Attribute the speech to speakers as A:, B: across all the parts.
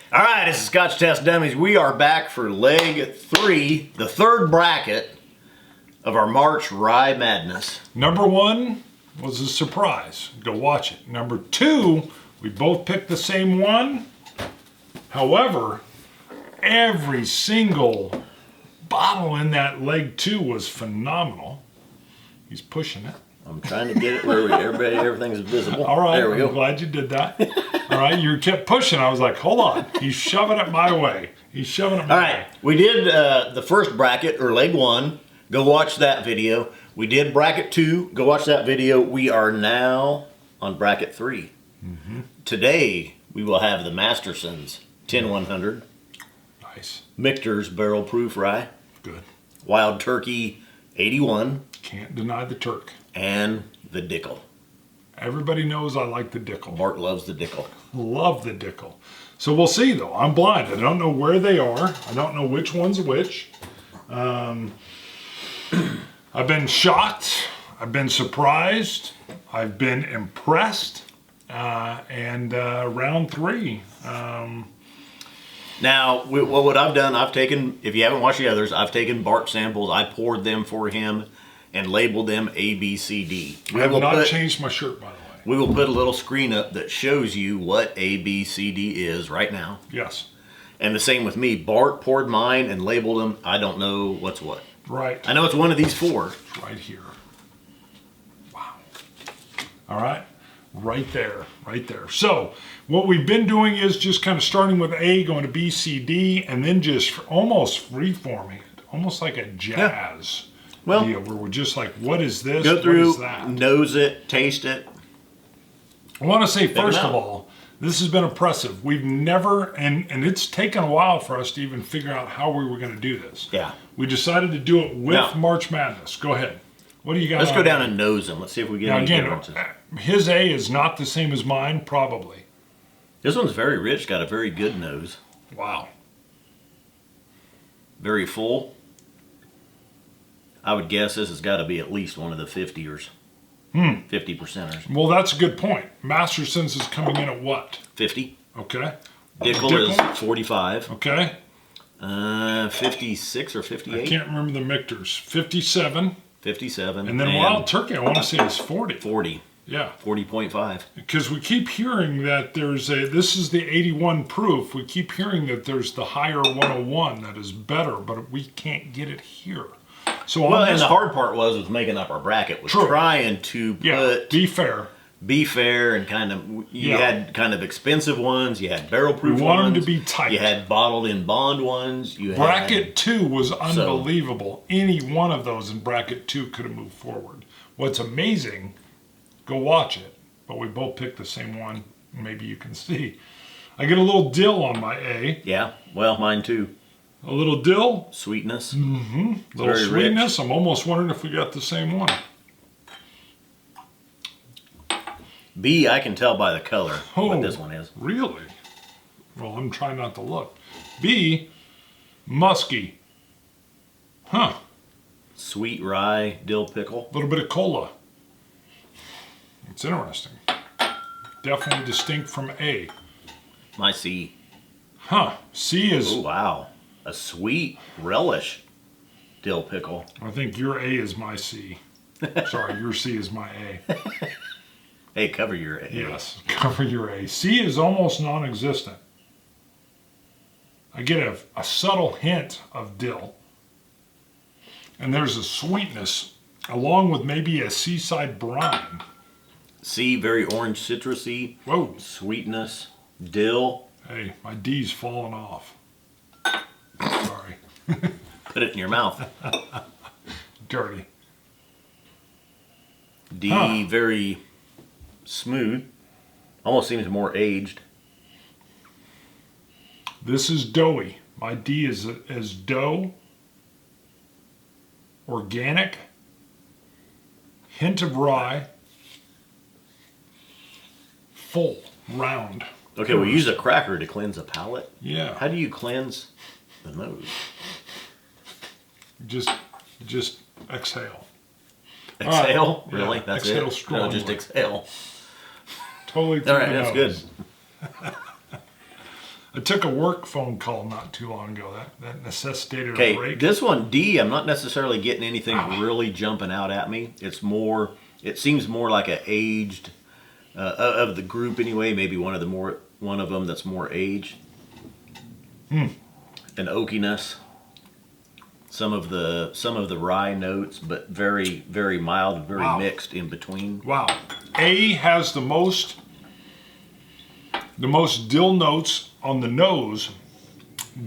A: All right, this is Scotch Test Dummies. We are back for leg 3, the third bracket of our March Rye Madness.
B: Number 1 was a surprise. Go watch it. Number 2, we both picked the same one. However, every single bottle in that leg 2 was phenomenal. He's pushing it.
A: I'm trying to get it where everything's visible.
B: All right,
A: there we go.
B: I'm glad you did that. All right, you kept pushing. I was like, hold on. He's shoving it my way. He's shoving it my way.
A: All right, we did the first bracket, or leg 1. Go watch that video. We did bracket 2. Go watch that video. We are now on bracket 3. Today, we will have the Masterson's 10-100.
B: Nice.
A: Michter's Barrel Proof Rye.
B: Good.
A: Wild Turkey 81.
B: Can't deny the Turk.
A: And the Dickel.
B: Everybody knows I like the Dickel.
A: Bart loves the Dickel.
B: Love the Dickel. So we'll see, though. I'm blind. I don't know where they are. I don't know which one's which. I've been shocked. I've been surprised. I've been impressed. And round 3.
A: Now, what I've done, I've taken, if you haven't watched the others, I've taken Bart samples. I poured them for him and labeled them A, B, C, D.
B: I have not changed my shirt, by the way.
A: We will put a little screen up that shows you what A, B, C, D is right now.
B: Yes.
A: And the same with me. Bart poured mine and labeled them. I don't know what's what.
B: Right.
A: I know it's one of these 4.
B: It's right here. Wow. All right. Right there. Right there. So what we've been doing is just kind of starting with A, going to B, C, D, and then just almost free-forming it. Almost like a jazz deal where we're just like, what is this?
A: Go through,
B: what is that?
A: nose it, taste it.
B: I want to say, first of all, this has been impressive. We've never, and it's taken a while for us to even figure out how we were going to do this.
A: Yeah.
B: We decided to do it with March Madness. Go ahead. What do you got?
A: Let's go down and nose them. Let's see if we get any differences.
B: His A is not the same as mine, probably.
A: This one's very rich, got a very good nose.
B: Wow.
A: Very full. I would guess this has got to be at least one of the 50ers. 50%ers.
B: Well, that's a good point. Masterson's is coming in at what?
A: 50.
B: Okay.
A: Dickel is 45.
B: Okay.
A: 56 or 58.
B: I can't remember the Michter's. 57.
A: 57.
B: And then Wild Turkey, I want to say, is 40.
A: 40.
B: Yeah.
A: 40.5.
B: Because we keep hearing that this is the 81 proof. We keep hearing that there's the higher 101 that is better, but we can't get it here. So
A: and the hard part was making up our bracket, was trying to
B: be fair.
A: Be fair, and kind of, you had kind of expensive ones, you had barrel proof ones.
B: We want them to be tight.
A: You had bottled in bond ones.
B: Bracket 2 was unbelievable. Any one of those in bracket 2 could have moved forward. What's amazing, go watch it, but we both picked the same one. Maybe you can see. I get a little dill on my A.
A: Yeah, well, mine too.
B: A little dill.
A: Sweetness.
B: Mm-hmm. A little sweetness. Rich. I'm almost wondering if we got the same one.
A: B, I can tell by the color what this one is.
B: Really? Well, I'm trying not to look. B, musky. Huh.
A: Sweet rye, dill pickle.
B: A little bit of cola. It's interesting. Definitely distinct from A.
A: My C.
B: Huh. C is...
A: Oh, wow. A sweet relish dill pickle.
B: I think your A is my C. Sorry, your C is my A.
A: Hey, cover your A.
B: Yes, cover your A. C is almost non-existent. I get a subtle hint of dill. And there's a sweetness, along with maybe a seaside brine.
A: C, very orange citrusy.
B: Whoa.
A: Sweetness, dill.
B: Hey, my D's falling off. Sorry.
A: Put it in your mouth.
B: Dirty.
A: D, very smooth. Almost seems more aged.
B: This is doughy. My D is dough. Organic. Hint of rye. Full. Round.
A: Okay, we use a cracker to cleanse a palate.
B: Yeah.
A: How do you cleanse the nose?
B: Just exhale.
A: Exhale?
B: Right.
A: Really?
B: Yeah.
A: That's
B: exhale
A: it?
B: strongly.
A: No, just exhale.
B: Totally through
A: All right,
B: the
A: that's
B: nose.
A: good.
B: I took a work phone call not too long ago. That necessitated a
A: Okay,
B: break.
A: this one, D, I'm not necessarily getting anything really jumping out at me. It seems more like a aged, of the group anyway, maybe one of them that's more aged. An oakiness. Some of the rye notes, but very, very mild, very mixed in between.
B: Wow. A has the most dill notes on the nose,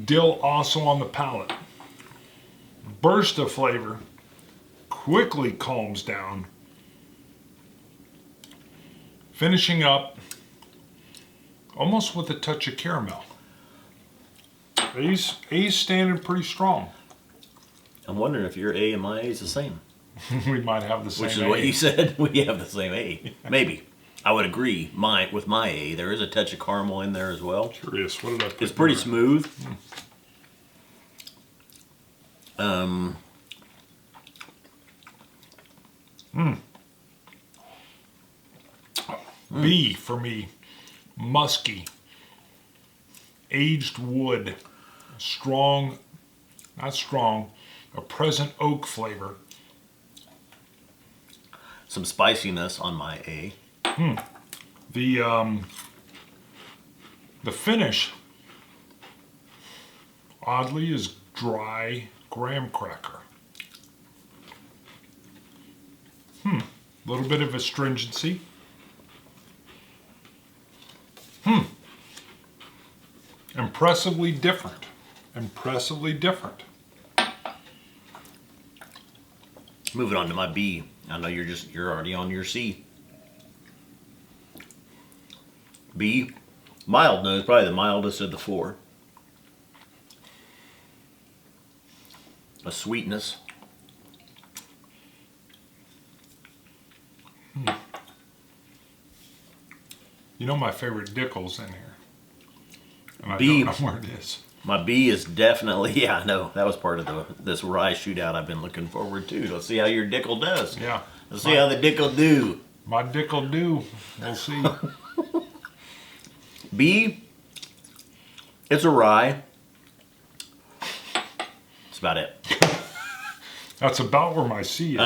B: dill also on the palate. Burst of flavor, quickly calms down, finishing up almost with a touch of caramel. A's standing pretty strong.
A: I'm wondering if your A and my A is the same.
B: We might have the same
A: Which is
B: A.
A: what you said. We have the same A. Maybe. I would agree. With my A, there is a touch of caramel in there as well.
B: Curious, what did I put?
A: It's pretty
B: there?
A: smooth.
B: B for me, musky, aged wood, strong, not strong, a present oak flavor.
A: Some spiciness on my A.
B: The finish, oddly, is dry graham cracker. A little bit of astringency. Impressively different. Impressively different.
A: Moving on to my B. I know you're already on your C. B, mild nose, probably the mildest of the four. A sweetness.
B: You know my favorite Dickel's in here. And
A: B.
B: I don't know where it is.
A: My B is definitely, yeah, I know. That was part of this rye shootout I've been looking forward to. Let's see how your Dickel does.
B: Yeah.
A: Let's see how the Dickel do.
B: My Dickel do. We'll see.
A: B, it's a rye. That's about it.
B: That's about where my C is.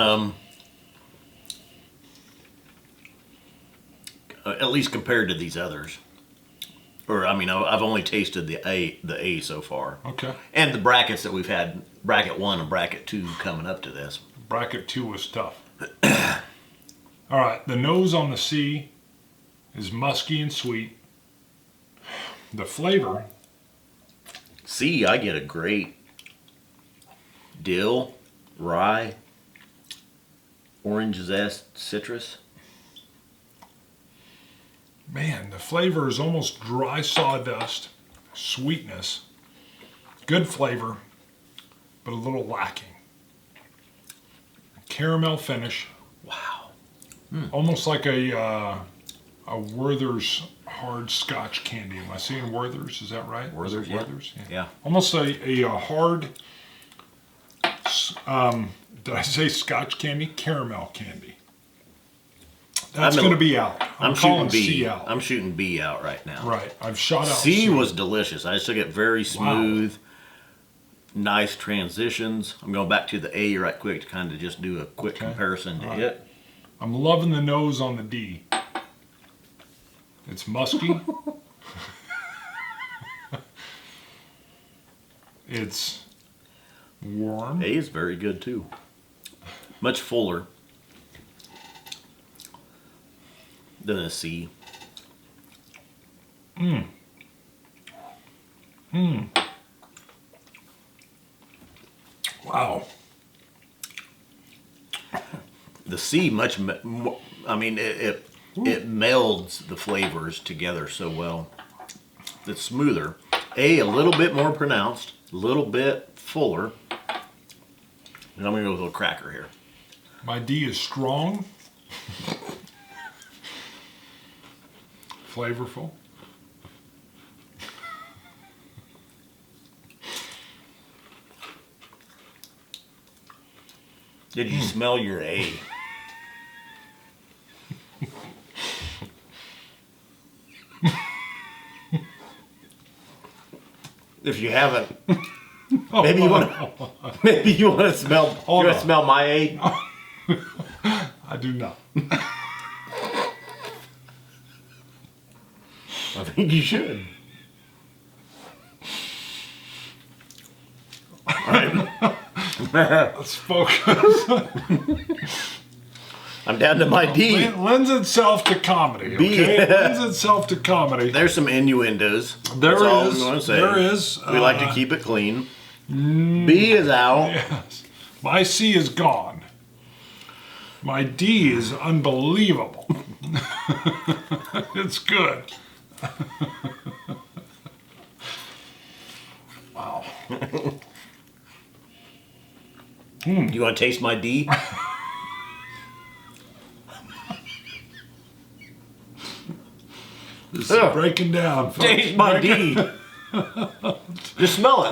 A: At least compared to these others. Or, I mean, I've only tasted the A so far.
B: Okay.
A: And the brackets that we've had, bracket 1 and bracket 2 coming up to this.
B: Bracket 2 was tough. All right, the nose on the C is musky and sweet. The flavor.
A: C, I get a great dill, rye, orange zest, citrus.
B: Man, the flavor is almost dry sawdust, sweetness, good flavor, but a little lacking. Caramel finish.
A: Wow.
B: Almost like a Werther's hard Scotch candy. Am I saying Werther's? Is that right?
A: Werther's,
B: Is it
A: yeah.
B: Werther's?
A: Yeah.
B: Almost a hard, did I say Scotch candy? Caramel candy. That's going to be out.
A: I'm
B: calling
A: shooting B.
B: C out.
A: I'm shooting B out right now.
B: Right. I've shot out
A: C was delicious. I just took it very smooth.
B: Wow.
A: Nice transitions. I'm going back to the A right quick to kind of just do a quick comparison to it.
B: I'm loving the nose on the D. It's musky. It's warm.
A: A is very good too. Much fuller than a C.
B: Wow.
A: The C I mean, it melds the flavors together so well. It's smoother. A little bit more pronounced, a little bit fuller. And I'm going to go with a little cracker here.
B: My D is strong. Flavorful.
A: Did you smell your A? If you haven't,
B: Oh,
A: maybe you want to smell. You want to smell my A?
B: I do not.
A: I think you should. All right.
B: Let's focus.
A: I'm down to my D.
B: It lends itself to comedy. Okay, it lends itself to comedy.
A: There's some innuendos.
B: There
A: That's all
B: is.
A: I'm going to say.
B: There is.
A: We like to keep it clean. B is out.
B: Yes. My C is gone. My D is unbelievable. It's good. Wow.
A: You want to taste my D?
B: This is breaking down. Folks.
A: Taste my D. Just smell it.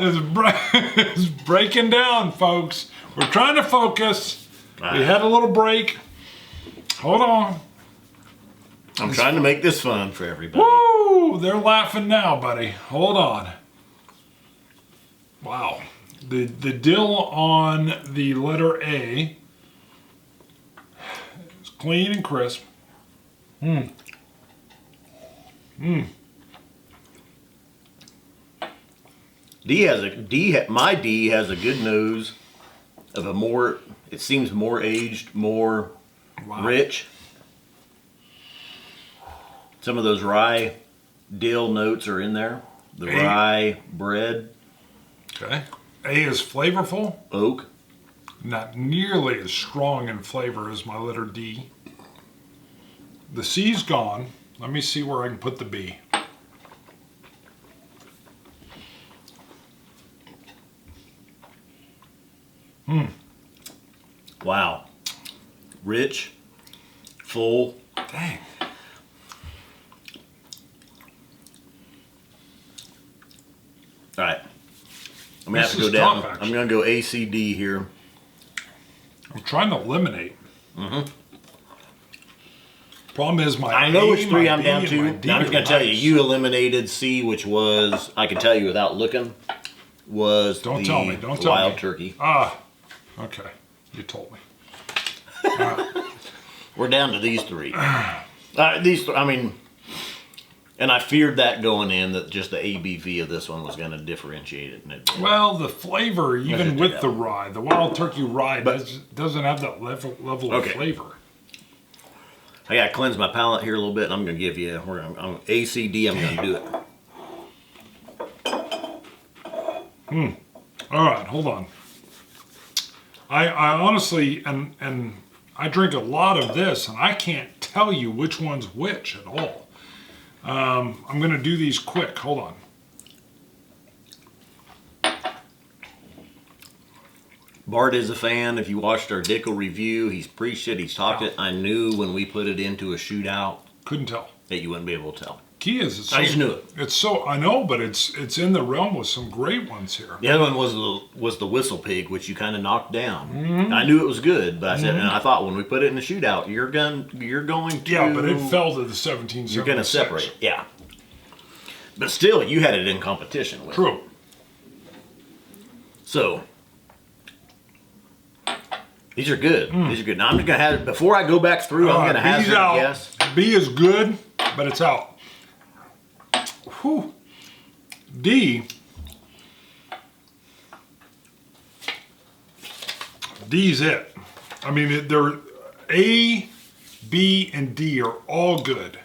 B: It's breaking down, folks. We're trying to focus. We had a little break. Hold on.
A: I'm trying to make this fun for everybody.
B: Woo! They're laughing now, buddy. Hold on. Wow. The dill on the letter A is clean and crisp.
A: My D has a good nose of a more, it seems more aged, more rich. Some of those rye dill notes are in there. The rye bread.
B: Okay. A is flavorful.
A: Oak.
B: Not nearly as strong in flavor as my letter D. The C's gone. Let me see where I can put the B.
A: Wow. Rich. Full.
B: Dang.
A: All right. I'm going to have to go down. I'm going to go ACD here.
B: I'm trying to eliminate. Problem is
A: I know which three I'm down to. I'm just going to tell you, you eliminated C, which was, I can tell you without looking, was
B: Don't tell me. Don't tell
A: wild
B: me.
A: turkey.
B: Ah, okay. You told me.
A: We're down to these three. I mean, and I feared that going in, that just the ABV of this one was going to differentiate it. And it
B: Well, the flavor, even with the rye, the wild turkey rye doesn't have that level of flavor.
A: I got to cleanse my palate here a little bit, and I'm going to give you, ACD, I'm going to do it.
B: All right, hold on. I honestly, and I drink a lot of this, and I can't tell you which one's which at all. I'm going to do these quick. Hold on.
A: Bart is a fan. If you watched our Dickel review, he's preached it, he's talked it. I knew when we put it into a shootout
B: Couldn't tell.
A: that you wouldn't be able to tell.
B: Key is, it's
A: I just knew it.
B: It's so, I know, but it's in the realm with some great ones here.
A: The other one was the whistle pig, which you kind of knocked down. I knew it was good, but I said, and I thought when we put it in the shootout, you're going to
B: Yeah, but it fell to the 1776.
A: You're going to separate it, yeah. But still, you had it in competition with.
B: True.
A: So these are good. These are good. Now I'm just going to have it before I go back through. I'm going to hazard a guess.
B: B is good, but it's out. Whew. D's it. I mean, they're A, B, and D are all good,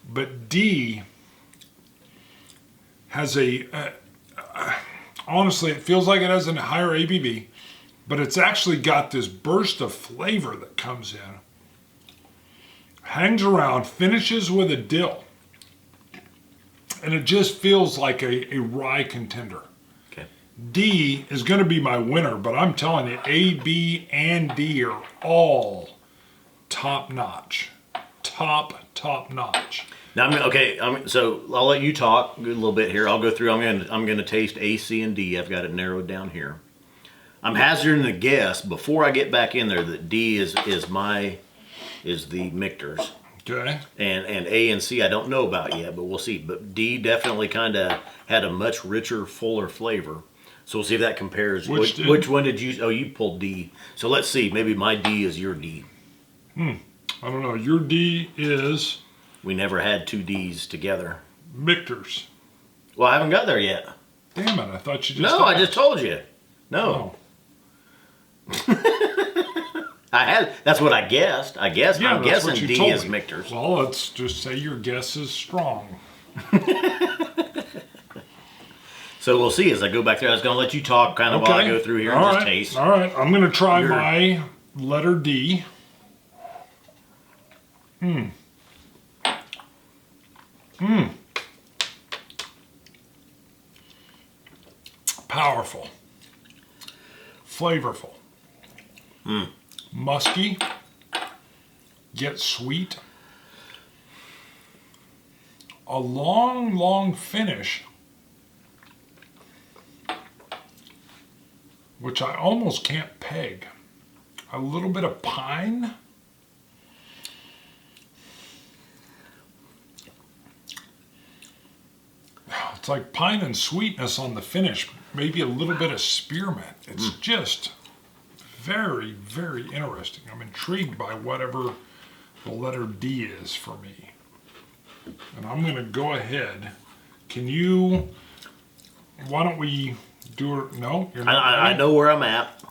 B: but D has honestly, it feels like it has a higher ABV, but it's actually got this burst of flavor that comes in, hangs around, finishes with a dill. And it just feels like a rye contender.
A: Okay.
B: D is going to be my winner, but I'm telling you, A, B, and D are all top notch. Top notch.
A: Now so I'll let you talk a little bit here. I'll go through. I'm going to taste A, C, and D. I've got it narrowed down here. I'm hazarding a guess before I get back in there that D is the Michter's.
B: Okay.
A: And A and C I don't know about yet, but we'll see. But D definitely kind of had a much richer, fuller flavor. So we'll see if that compares. Which one did you? Oh, you pulled D. So let's see. Maybe my D is your D.
B: I don't know. Your D is
A: We never had two Ds together.
B: Michter's.
A: Well, I haven't got there yet.
B: Damn it! I thought you just.
A: No, I just told you. No. I had. That's what I guessed. I'm guessing D is Michter's.
B: Well, let's just say your guess is strong.
A: So we'll see as I go back there. I was going to let you talk kind of while I go through here and just taste.
B: All right. I'm going to try my letter D. Powerful. Flavorful. Musky. Get sweet. A long, long finish, which I almost can't peg. A little bit of pine. It's like pine and sweetness on the finish. Maybe a little bit of spearmint. It's just very, very interesting. I'm intrigued by whatever the letter D is for me. And I'm going to go ahead. Why don't we do it? No? You're not
A: I know where I'm at.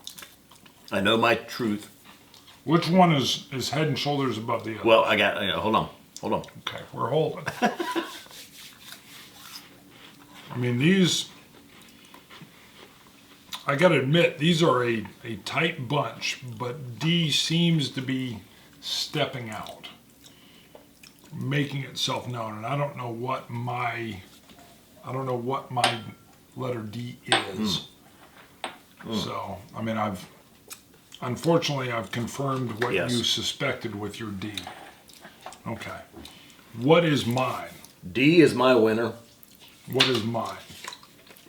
A: I know my truth.
B: Which one is head and shoulders above the other?
A: Well, I got, hold on.
B: Okay, we're holding. I mean, these, I got to admit, these are a tight bunch, but D seems to be stepping out, making itself known, and I don't know what my letter D is. So, I mean, unfortunately, I've confirmed what you suspected with your D. Okay. What is mine?
A: D is my winner.
B: What is mine?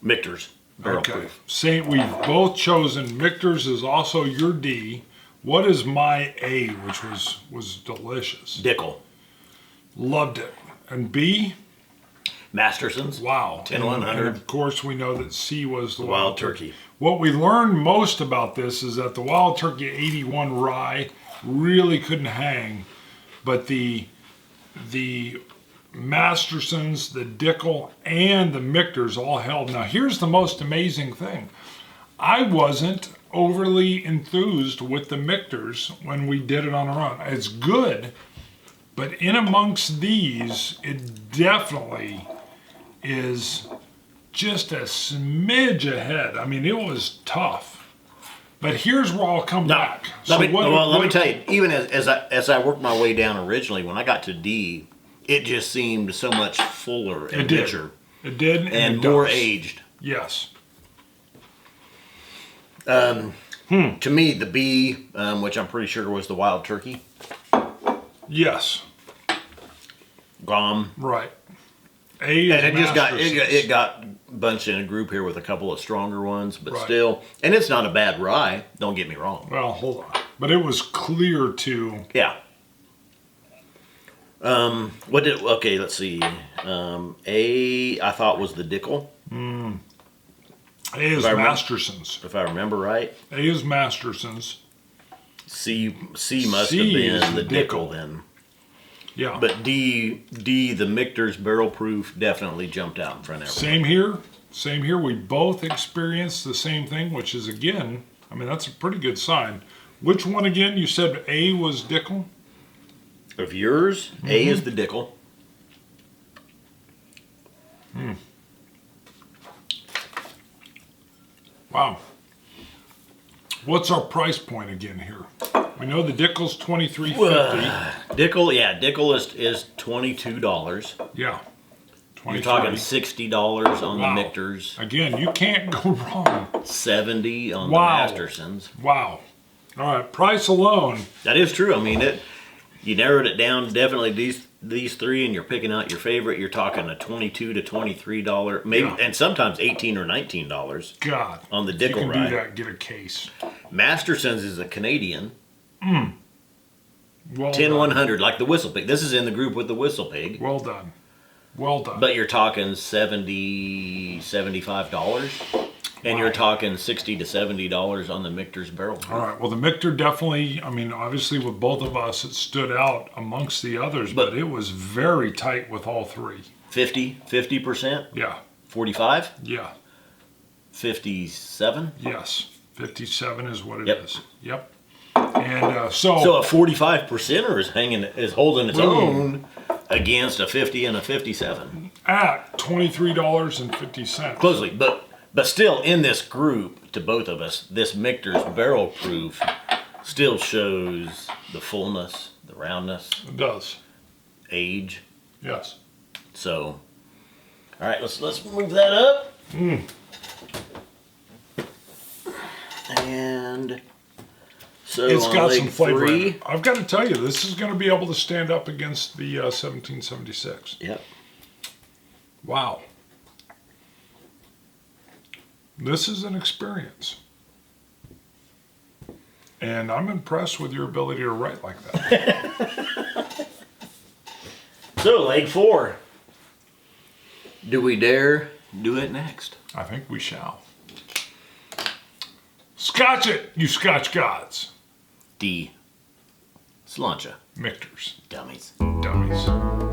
A: Michter's.
B: Okay. We've both chosen Michter's is also your D. What is my A, which was delicious?
A: Dickel.
B: Loved it. And B?
A: Masterson's.
B: Wow.
A: 10-100.
B: And of course, we know that C was the
A: Wild Turkey.
B: What we learned most about this is that the Wild Turkey 81 rye really couldn't hang, but the Mastersons, the Dickel, and the Michter's all held. Now, here's the most amazing thing. I wasn't overly enthused with the Michter's when we did it on our own. It's good, but in amongst these, it definitely is just a smidge ahead. I mean, it was tough. But here's where I'll come back.
A: Let me tell you, even as I worked my way down originally, when I got to D, it just seemed so much fuller and richer.
B: It did.
A: And more aged.
B: Yes.
A: To me, the B, which I'm pretty sure was the Wild Turkey.
B: Yes.
A: Grom.
B: Right. A is
A: and it got bunched in a group here with a couple of stronger ones, but still, and it's not a bad rye. Don't get me wrong.
B: Well, hold on, but it was clear to.
A: Yeah. Okay, let's see. A, I thought was the Dickel.
B: A is Masterson's.
A: If I remember right.
B: A is Masterson's.
A: C must have been the Dickel then.
B: Yeah.
A: But D, the Michter's barrel proof definitely jumped out in front of everyone.
B: Same here. We both experienced the same thing, which is, again, I mean, that's a pretty good sign. Which one again? You said A was Dickel?
A: Of yours, A is the Dickel.
B: Wow. What's our price point again here? We know the Dickel's $23.50.
A: Dickel is $22.
B: Yeah.
A: You're talking $60 on the Michter's.
B: Again, you can't go wrong.
A: $70 on the Mastersons.
B: Wow. All right, price alone.
A: That is true. I mean, you narrowed it down. Definitely these three, and you're picking out your favorite. You're talking a $22 to $23, maybe, and sometimes $18 or $19.
B: God.
A: On the Dickel rye.
B: Do that. Get a case.
A: Mastersons is a Canadian.
B: Well
A: 10
B: done.
A: 100, like the Whistle Pig. This is in the group with the Whistle Pig.
B: Well done. Well done.
A: But you're talking $70, $75. And you're talking $60 to $70 on the Michter's barrel proof.
B: All right. Well, the Michter definitely, I mean, obviously with both of us, it stood out amongst the others, but it was very tight with all three.
A: 50%?
B: Yeah.
A: 45?
B: Yeah.
A: 57?
B: Yes. 57 is what it
A: Yep.
B: is. Yep. And
A: So a 45%er is holding its
B: Boom.
A: own against a 50 and a 57.
B: at $23.50.
A: Closely, but still in this group, to both of us, this Michter's barrel proof still shows the fullness, the roundness,
B: It does.
A: age.
B: Yes.
A: So, all right, let's move that up. And so
B: It's
A: on
B: got
A: leg
B: some flavor in
A: 3.
B: it. I've got to tell you, this is going to be able to stand up against the 1776.
A: Yep.
B: Wow. This is an experience. And I'm impressed with your ability to write like that.
A: So leg 4. Do we dare do it next?
B: I think we shall. Scotch it, you Scotch gods.
A: D. Sláinte.
B: Michters.
A: Dummies.
B: Dummies.